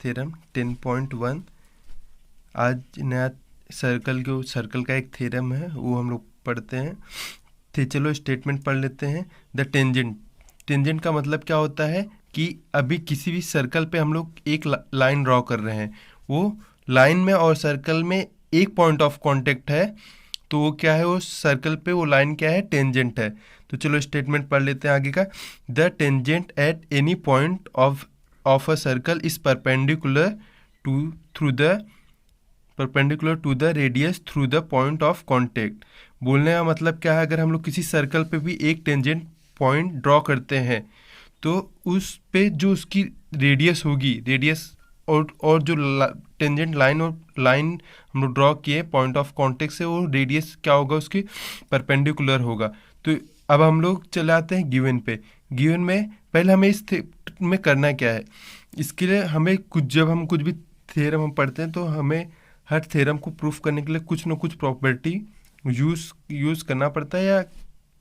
Theorem 10.1। आज नया circle का एक थ्योरम है वो हम लोग पढ़ते हैं। तो चलो स्टेटमेंट पढ़ लेते हैं। द टेंजेंट का मतलब क्या होता है कि अभी किसी भी सर्कल पे हम लोग एक लाइन ड्रॉ कर रहे हैं, वो लाइन में और सर्कल में एक पॉइंट ऑफ कांटेक्ट है, तो वो क्या है, वो सर्कल पे वो लाइन क्या है, टेंजेंट है। तो चलो स्टेटमेंट पढ़ लेते हैं आगे का। The tangent at any point of a circle is perpendicular to the radius through the point of contact. बोलने का मतलब क्या है, अगर हम लोग किसी सर्कल पे भी एक टेंजेंट पॉइंट ड्रॉ करते हैं तो उस पे जो उसकी रेडियस होगी, रेडियस और जो टेंजेंट लाइन हम लोग ड्रॉ किए पॉइंट ऑफ कांटेक्ट से, वो रेडियस क्या होगा, उसकी परपेंडिकुलर होगा। तो अब हम लोग चले आते हैं गिवन पे। गिवन में पहले हमें इस में करना क्या है, इसके लिए हमें जब हम कुछ भी थ्योरम हम पढ़ते हैं तो हमें हर थ्योरम को प्रूफ करने के लिए कुछ ना कुछ प्रॉपर्टी यूज़ करना पड़ता है, या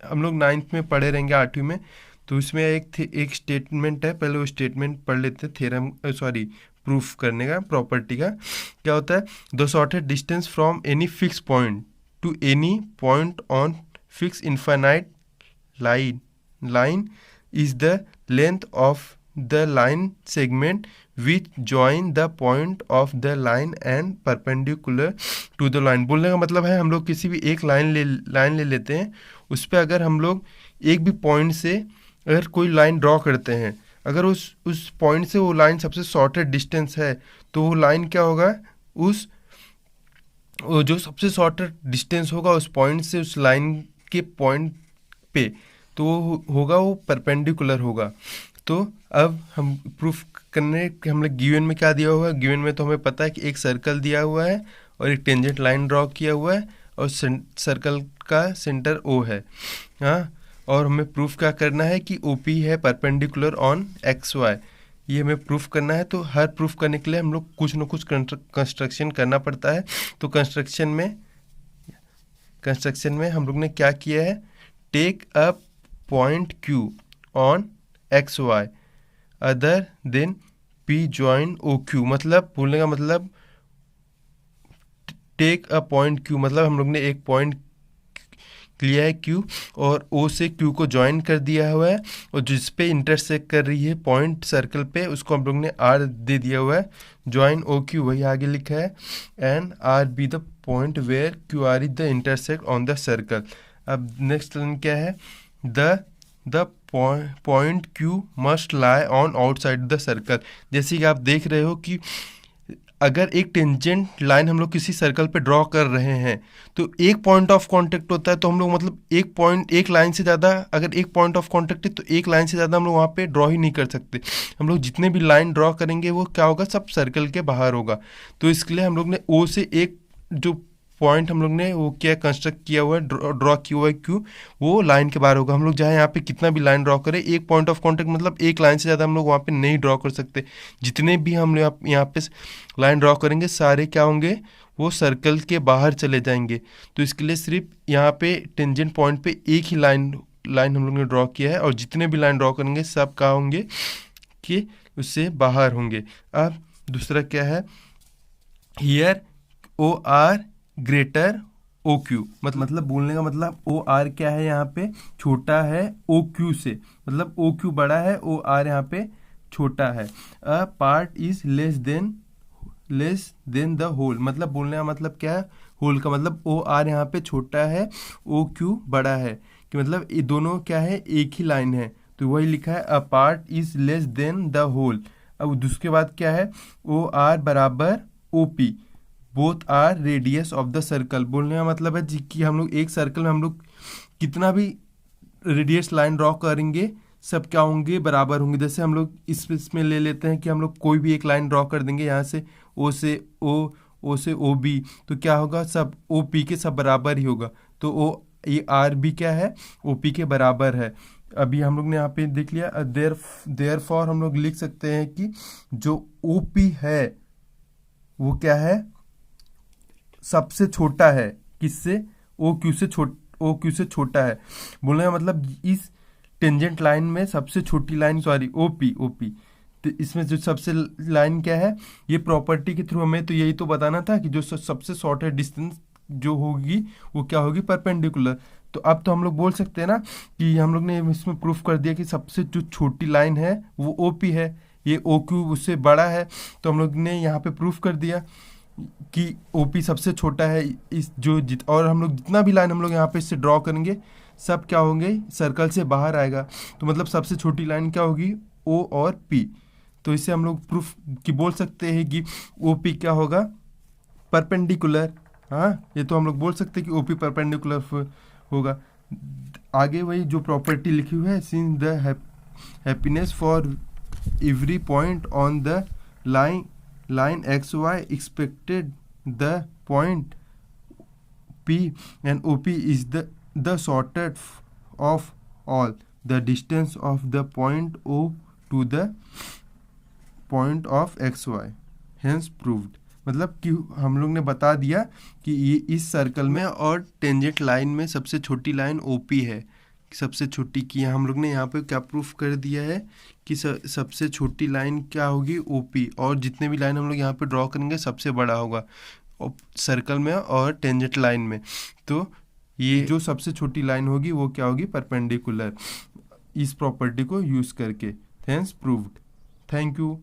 हम लोग 9th में पढ़े रहेंगे 8वीं में। तो इसमें एक स्टेटमेंट है, पहले वो स्टेटमेंट पढ़ लेते हैं प्रूफ करने का, प्रॉपर्टी का। क्या होता है, the shortest distance from any fix point to any point on fix infinite line is the length of the line segment which join the point of the line and perpendicular to the line. बोलने का मतलब है, हम लोग किसी भी एक line ले लेते हैं, उस पर अगर हम लोग एक भी पॉइंट से अगर कोई लाइन ड्रॉ करते हैं, अगर उस पॉइंट से वो लाइन सबसे शॉर्टेस्ट डिस्टेंस है, तो वो लाइन क्या होगा, वो जो सबसे शॉर्टेस्ट डिस्टेंस होगा उस पॉइंट से उस लाइन के पॉइंट पे, तो वो होगा, वो परपेंडिकुलर होगा। तो अब हम प्रूफ करने के, हम लोग गिवन में क्या दिया हुआ है, गिवन में तो हमें पता है कि एक सर्कल दिया हुआ है और एक टेंजेंट लाइन ड्रॉ किया हुआ है और सर्कल का सेंटर ओ है। हाँ, और हमें प्रूफ क्या करना है कि OP है परपेंडिकुलर ऑन XY, ये हमें प्रूफ करना है। तो हर प्रूफ करने के लिए हम लोग कुछ न कुछ कंस्ट्रक्शन करना पड़ता है। तो कंस्ट्रक्शन में हम लोग ने क्या किया है, take a point Q on XY other than P join OQ। मतलब बोलने का मतलब, टेक अ पॉइंट Q मतलब हम लोग ने एक पॉइंट लिया है Q और O से Q को ज्वाइन कर दिया हुआ है, और जिस पे इंटरसेक्ट कर रही है पॉइंट सर्कल पे, उसको हम लोग ने R दे दिया हुआ है। ज्वाइन OQ वही आगे लिखा है, and R be the point where QR is the intersect on the circle. अब नेक्स्ट लाइन क्या है, the point Q must lie on outside the circle. जैसे कि आप देख रहे हो कि अगर एक टेंजेंट लाइन हम लोग किसी सर्कल पे ड्रॉ कर रहे हैं तो एक पॉइंट ऑफ कांटेक्ट होता है, तो हम लोग मतलब एक लाइन से ज़्यादा, अगर एक पॉइंट ऑफ कांटेक्ट है तो एक लाइन से ज़्यादा हम लोग वहाँ पे ड्रॉ ही नहीं कर सकते। हम लोग जितने भी लाइन ड्रॉ करेंगे वो क्या होगा, सब सर्कल के बाहर होगा। तो इसके लिए हम लोग ने O से एक जो पॉइंट हम लोग ने वो क्या कंस्ट्रक्ट किया हुआ है, ड्रॉ किया हुआ है Q, वो लाइन के बाहर होगा। हम लोग चाहे यहाँ पे कितना भी लाइन ड्रॉ करें, एक पॉइंट ऑफ कांटेक्ट मतलब एक लाइन से ज़्यादा हम लोग वहाँ पे नहीं ड्रॉ कर सकते। जितने भी हम लोग यहाँ पे लाइन ड्रॉ करेंगे सारे क्या होंगे, वो सर्कल के बाहर चले जाएंगे। तो इसके लिए सिर्फ यहाँ पे टेंजेंट पॉइंट पे एक ही लाइन हम लोग ने ड्रॉ किया है, और जितने भी लाइन ड्रॉ करेंगे सब क्या होंगे कि उससे बाहर होंगे। अब दूसरा क्या है, हियर OR ग्रेटर OQ। मतलब बोलने का मतलब OR क्या है, यहाँ पे छोटा है OQ से, मतलब OQ बड़ा है, OR यहाँ पे छोटा है। A part is less than the whole. मतलब बोलने का मतलब क्या है, होल का मतलब OR यहाँ पे छोटा है, OQ बड़ा है, कि मतलब ये दोनों क्या है, एक ही लाइन है। तो वही लिखा है, a part is less than the whole. अब उसके बाद क्या है, OR बराबर OP, both are radius of the circle. बोलने का मतलब है कि हम लोग एक सर्कल में हम लोग कितना भी रेडियस लाइन ड्रॉ करेंगे सब क्या होंगे, बराबर होंगे। जैसे हम लोग इसमें ले लेते हैं कि हम लोग कोई भी एक लाइन ड्रॉ कर देंगे यहाँ से O से OB, तो क्या होगा, सब OP के सब बराबर ही होगा। तो ये RB क्या है, OP के बराबर है। अभी हम लोग ने यहाँ पे देख लिया, देयरफॉर हम लोग लिख सकते हैं कि जो OP है वो क्या है, सबसे छोटा है, किससे, OQ से छोटा है। बोलने का मतलब इस टेंजेंट लाइन में सबसे छोटी लाइन, OP तो इसमें जो सबसे लाइन क्या है, ये प्रॉपर्टी के थ्रू हमें तो यही तो बताना था कि जो सबसे शॉर्टेस्ट डिस्टेंस जो होगी वो क्या होगी, परपेंडिकुलर। तो अब तो हम लोग बोल सकते हैं ना कि हम लोग ने इसमें प्रूफ कर दिया कि सबसे जो छोटी लाइन है वो OP है, ये OQ उससे बड़ा है। तो हम लोग ने यहाँ पे प्रूफ कर दिया कि OP सबसे छोटा है। इस जो और हम लोग जितना भी लाइन हम लोग यहाँ पे इससे ड्रॉ करेंगे सब क्या होंगे, सर्कल से बाहर आएगा। तो मतलब सबसे छोटी लाइन क्या होगी, O और P। तो इससे हम लोग प्रूफ कि बोल सकते हैं कि OP क्या होगा, परपेंडिकुलर। हाँ, ये तो हम लोग बोल सकते हैं कि OP परपेंडिकुलर होगा। आगे वही जो प्रॉपर्टी लिखी हुई है, since the happiness for every point on the line XY expected the point P and OP is the shortest of all the distance of the point O to the point of XY hence proved। मतलब कि हम लोग ने बता दिया कि ये इस सर्कल में और टेंजेंट लाइन में सबसे छोटी लाइन OP है, सबसे छोटी की। हम लोग ने यहाँ पे क्या प्रूफ कर दिया है कि सबसे छोटी लाइन क्या होगी, OP, और जितने भी लाइन हम लोग यहाँ पे ड्रॉ करेंगे सबसे बड़ा होगा सर्कल में और टेंजेंट लाइन में। तो ये जो सबसे छोटी लाइन होगी वो क्या होगी, परपेंडिकुलर, इस प्रॉपर्टी को यूज़ करके। Hence proved. Thank you.